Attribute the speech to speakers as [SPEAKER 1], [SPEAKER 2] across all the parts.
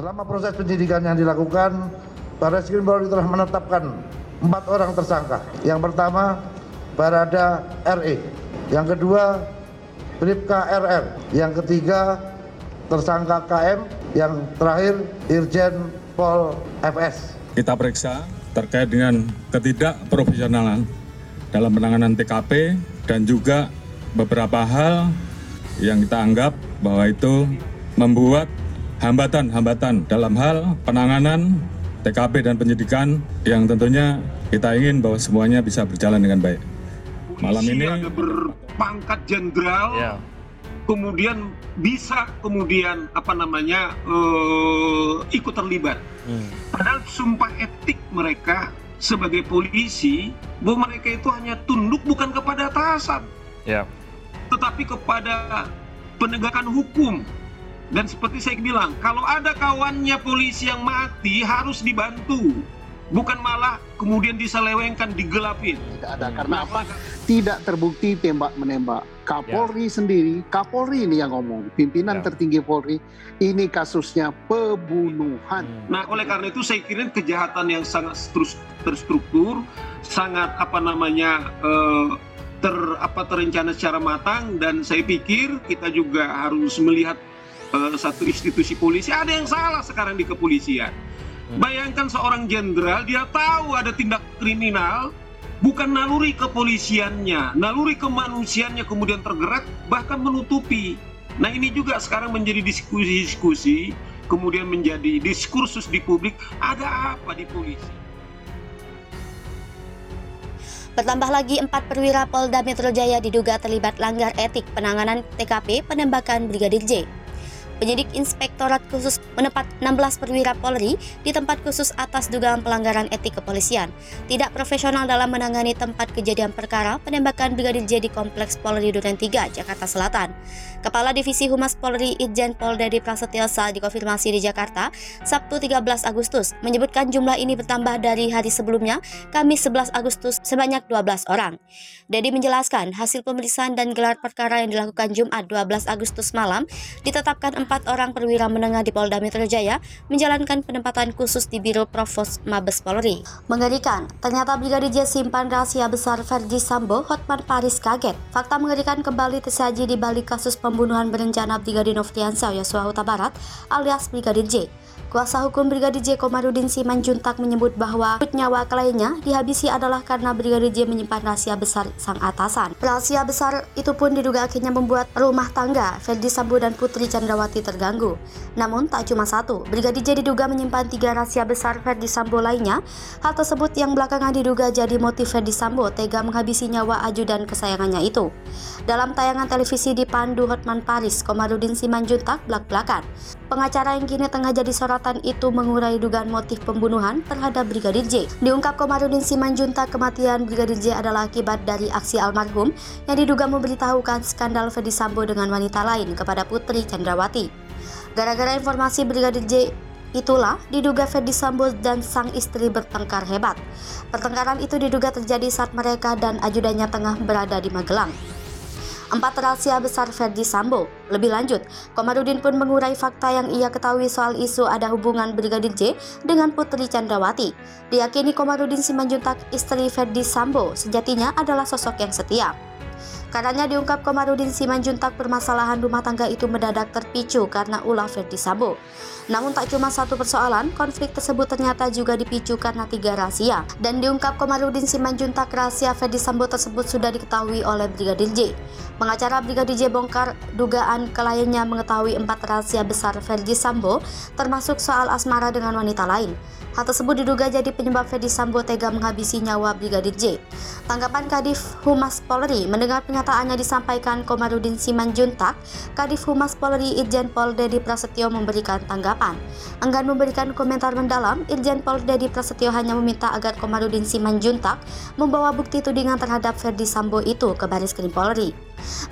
[SPEAKER 1] Selama proses penyidikan yang dilakukan, Barreskrim Polri telah menetapkan 4 orang tersangka. Yang pertama, Barada RE. Yang kedua, Bribka RR. Yang ketiga, tersangka KM. Yang terakhir, Irjen Pol FS.
[SPEAKER 2] Kita periksa terkait dengan ketidakprofesionalan dalam penanganan TKP dan juga beberapa hal yang kita anggap bahwa itu membuat hambatan-hambatan dalam hal penanganan TKP dan penyidikan yang tentunya kita ingin bahwa semuanya bisa berjalan dengan baik. Malam ini
[SPEAKER 3] ada berpangkat jenderal, kemudian bisa ikut terlibat. Padahal sumpah etik mereka sebagai polisi bahwa mereka itu hanya tunduk bukan kepada atasan, tetapi kepada penegakan hukum. Dan seperti saya bilang, kalau ada kawannya polisi yang mati harus dibantu, bukan malah kemudian diselewengkan, digelapin.
[SPEAKER 4] Tidak ada, karena apa? Tidak terbukti tembak-menembak. Kapolri sendiri, Kapolri ini yang ngomong, pimpinan tertinggi Polri, ini kasusnya pembunuhan.
[SPEAKER 3] Nah, oleh karena itu saya kira kejahatan yang sangat terstruktur, sangat terencana secara matang, dan saya pikir kita juga harus melihat satu institusi polisi. Ada yang salah sekarang di kepolisian. Bayangkan seorang jenderal, dia tahu ada tindak kriminal, bukan naluri kepolisiannya, naluri kemanusiaannya kemudian tergerak, bahkan menutupi. Nah, ini juga sekarang menjadi diskusi-diskusi, kemudian menjadi diskursus di publik, ada apa di polisi?
[SPEAKER 5] Bertambah lagi 4 perwira Polda Metro Jaya diduga terlibat langgar etik penanganan TKP penembakan Brigadir J. Penyidik Inspektorat Khusus menempat 16 perwira Polri di tempat khusus atas dugaan pelanggaran etik kepolisian, tidak profesional dalam menangani tempat kejadian perkara penembakan Brigadir J di Kompleks Polri Duren 3, Jakarta Selatan. Kepala Divisi Humas Polri Irjen Pol Dedi Prasetyo saat dikonfirmasi di Jakarta, Sabtu 13 Agustus, menyebutkan jumlah ini bertambah dari hari sebelumnya, Kamis 11 Agustus, sebanyak 12 orang. Dedi menjelaskan, hasil pemeriksaan dan gelar perkara yang dilakukan Jumat 12 Agustus malam, ditetapkan 4 orang perwira menengah di Polda Metro Jaya menjalankan penempatan khusus di Biro Provos Mabes Polri. Mengerikan, ternyata Brigadir J simpan rahasia besar Verdi Sambo. Hotman Paris kaget. Fakta mengerikan kembali tersaji di balik kasus pembunuhan berencana Brigadir Nofriansah Yosua Huta Barat alias Brigadir J. Kuasa hukum Brigadir J Komarudin Simanjuntak menyebut bahwa nyawa kliennya dihabisi adalah karena Brigadir J menyimpan rahasia besar sang atasan. Rahasia besar itu pun diduga akhirnya membuat rumah tangga Verdi Sambo dan Putri Chandrawati terganggu. Namun tak cuma satu, Brigadir J diduga menyimpan 3 rahasia besar Verdi Sambo lainnya. Hal tersebut yang belakangan diduga jadi motif Verdi Sambo tega menghabisi nyawa ajudan kesayangannya itu. Dalam tayangan televisi dipandu Hotman Paris, Komarudin Simanjuntak belak-belakan. Pengacara yang kini tengah jadi sorotan itu mengurai dugaan motif pembunuhan terhadap Brigadir J. Diungkap Komarudin Simanjuntak, kematian Brigadir J adalah akibat dari aksi almarhum yang diduga memberitahukan skandal Verdi Sambo dengan wanita lain kepada Putri Chandrawati. Gara-gara informasi Brigadir J itulah diduga Verdi Sambo dan sang istri bertengkar hebat. Pertengkaran itu diduga terjadi saat mereka dan ajudannya tengah berada di Magelang. 4 rahasia besar Verdi Sambo. Lebih lanjut, Komarudin pun mengurai fakta yang ia ketahui soal isu ada hubungan Brigadir J dengan Putri Chandrawati. Diyakini Komarudin Simanjuntak, istri Verdi Sambo, sejatinya adalah sosok yang setia. Karena diungkap Komarudin Simanjuntak, permasalahan rumah tangga itu mendadak terpicu karena ulah Verdi Sambo. Namun tak cuma satu persoalan, konflik tersebut ternyata juga dipicu karena 3 rahasia. Dan diungkap Komarudin Simanjuntak, rahasia Verdi Sambo tersebut sudah diketahui oleh Brigadir J. Pengacara Brigadir J bongkar dugaan kliennya mengetahui 4 rahasia besar Verdi Sambo, termasuk soal asmara dengan wanita lain. Hal tersebut diduga jadi penyebab Verdi Sambo tega menghabisi nyawa Brigadir J. Tanggapan Kadif Humas Polri mendengar pernyataannya disampaikan Komarudin Simanjuntak, Kadif Humas Polri Irjen Pol Dedi Prasetyo memberikan tanggapan. Enggan memberikan komentar mendalam, Irjen Pol Dedi Prasetyo hanya meminta agar Komarudin Simanjuntak membawa bukti tudingan terhadap Verdi Sambo itu ke Barreskrim Polri.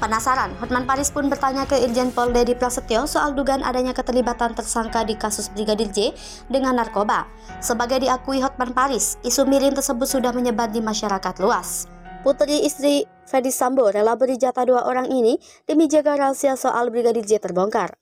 [SPEAKER 5] Penasaran, Hotman Paris pun bertanya ke Irjen Pol Dedi Prasetyo soal dugaan adanya keterlibatan tersangka di kasus Brigadir J dengan narkoba. Sebagai diakui Hotman Paris, isu miring tersebut sudah menyebar di masyarakat luas. Putri istri Verdi Sambo rela beri jatah 2 orang ini demi jaga rahasia soal Brigadir J terbongkar.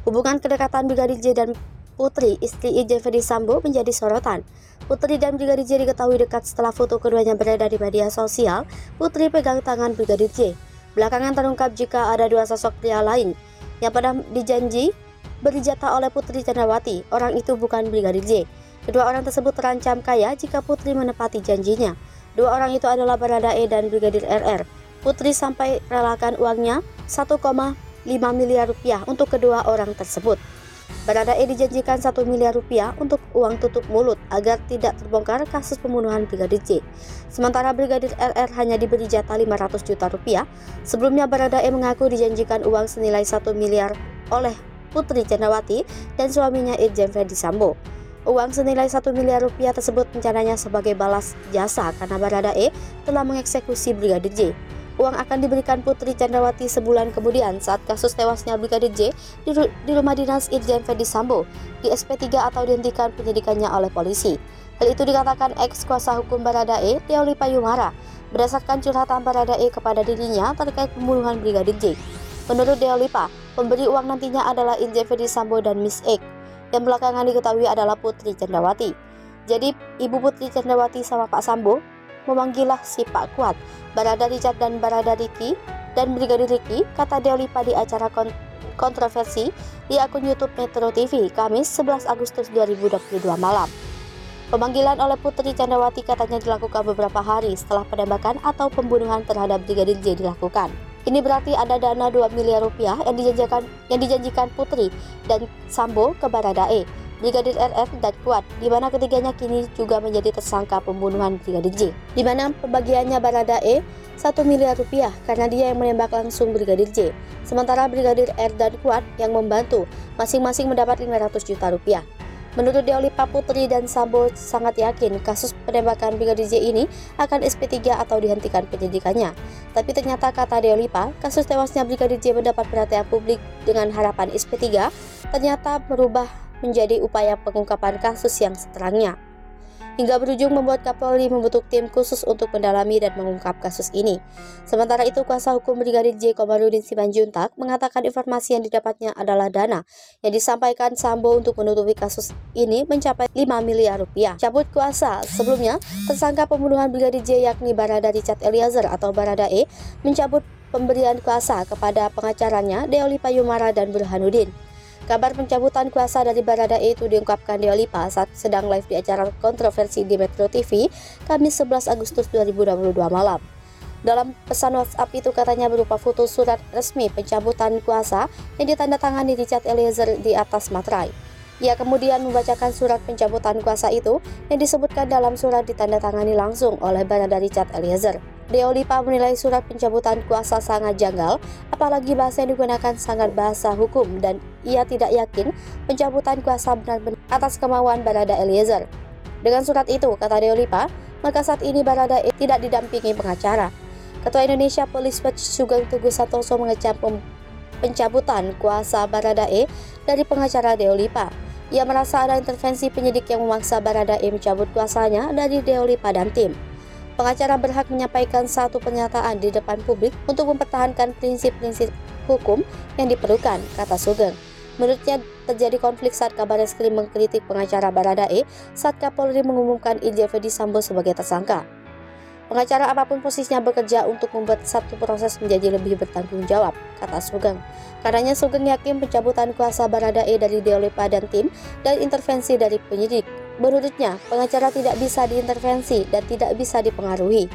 [SPEAKER 5] Hubungan kedekatan Brigadir J dan Putri, istri Irjen Verdi Sambo, menjadi sorotan. Putri dan Brigadir J diketahui dekat setelah foto keduanya beredar di media sosial. Putri pegang tangan Brigadir J. Belakangan terungkap jika ada dua sosok pria lain yang pernah dijanji beri jatah oleh Putri Chandrawati. Orang itu bukan Brigadir J. Kedua orang tersebut terancam kaya jika Putri menepati janjinya. Dua orang itu adalah Baradae dan Brigadir RR. Putri sampai relakan uangnya 1,5 miliar rupiah untuk kedua orang tersebut. Baradae dijanjikan 1 miliar rupiah untuk uang tutup mulut agar tidak terbongkar kasus pembunuhan Brigadir J. Sementara Brigadir RR hanya diberi jatah 500 juta rupiah. Sebelumnya Baradae mengaku dijanjikan uang senilai 1 miliar oleh Putri Chandrawati dan suaminya Irjen Verdi Sambo. Uang senilai 1 miliar rupiah tersebut rencananya sebagai balas jasa karena Baradae telah mengeksekusi Brigadir J. Uang akan diberikan Putri Chandrawati sebulan kemudian saat kasus tewasnya Brigadir J di rumah dinas Irjen Verdi Sambo di SP3 atau dihentikan penyidikannya oleh polisi. Hal itu dikatakan ex kuasa hukum Baradae, Deoli Payumara, berdasarkan curhatan Baradae kepada dirinya terkait pembunuhan Brigadir J. Menurut Deolipa, pemberi uang nantinya adalah Irjen Verdi Sambo dan Miss X, yang belakangan diketahui adalah Putri Chandrawati. Jadi, Ibu Putri Chandrawati sama Pak Sambo memanggillah si Pak Kuat, Barada Richard dan Barada Ricky dan Brigadir Ricky, kata Deolipa di acara kontroversi di akun YouTube Metro TV, Kamis 11 Agustus 2022 malam. Pemanggilan oleh Putri Chandrawati katanya dilakukan beberapa hari setelah penembakan atau pembunuhan terhadap Brigadir J dilakukan. Ini berarti ada dana 2 miliar rupiah yang dijanjikan Putri dan Sambo ke Baradae, Brigadir RR dan Kuat, di mana ketiganya kini juga menjadi tersangka pembunuhan Brigadir J. Di mana pembagiannya Baradae 1 miliar rupiah karena dia yang menembak langsung Brigadir J. Sementara Brigadir R dan Kuat yang membantu masing-masing mendapat 500 juta rupiah. Menurut Deolipa, Putri dan Sambo sangat yakin kasus penembakan Brigadir J ini akan SP3 atau dihentikan penyidikannya. Tapi ternyata kata Deolipa, kasus tewasnya Brigadir J mendapat perhatian publik dengan harapan SP3 ternyata berubah menjadi upaya pengungkapan kasus yang seterangnya. Hingga berujung membuat Kapolri membentuk tim khusus untuk mendalami dan mengungkap kasus ini. Sementara itu, kuasa hukum Brigadir J Komarudin Simanjuntak mengatakan informasi yang didapatnya adalah dana yang disampaikan Sambo untuk menutupi kasus ini mencapai 5 miliar rupiah. Cabut kuasa. Sebelumnya, tersangka pembunuhan Brigadir J yakni Barada Richard Eliezer atau Baradae mencabut pemberian kuasa kepada pengacaranya Deoli Payumara dan Burhanuddin. Kabar pencabutan kuasa dari Baradae itu diungkapkan Deolipa saat sedang live di acara kontroversi di Metro TV, Kamis 11 Agustus 2022 malam. Dalam pesan WhatsApp itu katanya berupa foto surat resmi pencabutan kuasa yang ditandatangani Richard Eliezer di atas materai. Ia kemudian membacakan surat pencabutan kuasa itu yang disebutkan dalam surat ditandatangani langsung oleh Barada Richard Eliezer. Deolipa menilai surat pencabutan kuasa sangat janggal, apalagi bahasa yang digunakan sangat bahasa hukum dan ia tidak yakin pencabutan kuasa benar-benar atas kemauan Barada Eliezer. Dengan surat itu, kata Deolipa, maka saat ini Barada tidak didampingi pengacara. Ketua Indonesia Police Watch Sugeng Teguh Santoso mengecam pencabutan kuasa Baradae dari pengacara Deolipa. Ia merasa ada intervensi penyidik yang memaksa Baradae mencabut kuasanya dari Deolipa dan tim. Pengacara berhak menyampaikan satu pernyataan di depan publik untuk mempertahankan prinsip-prinsip hukum yang diperlukan, kata Sugeng. Menurutnya terjadi konflik saat Kabarreskrim mengkritik pengacara Baradae saat Kapolri mengumumkan Irjen Verdi Sambo sebagai tersangka. Pengacara apapun posisinya bekerja untuk membuat satu proses menjadi lebih bertanggung jawab, kata Sugeng. Karenanya Sugeng yakin pencabutan kuasa Baradae dari Deolipa dan tim dan intervensi dari penyidik. Menurutnya, pengacara tidak bisa diintervensi dan tidak bisa dipengaruhi.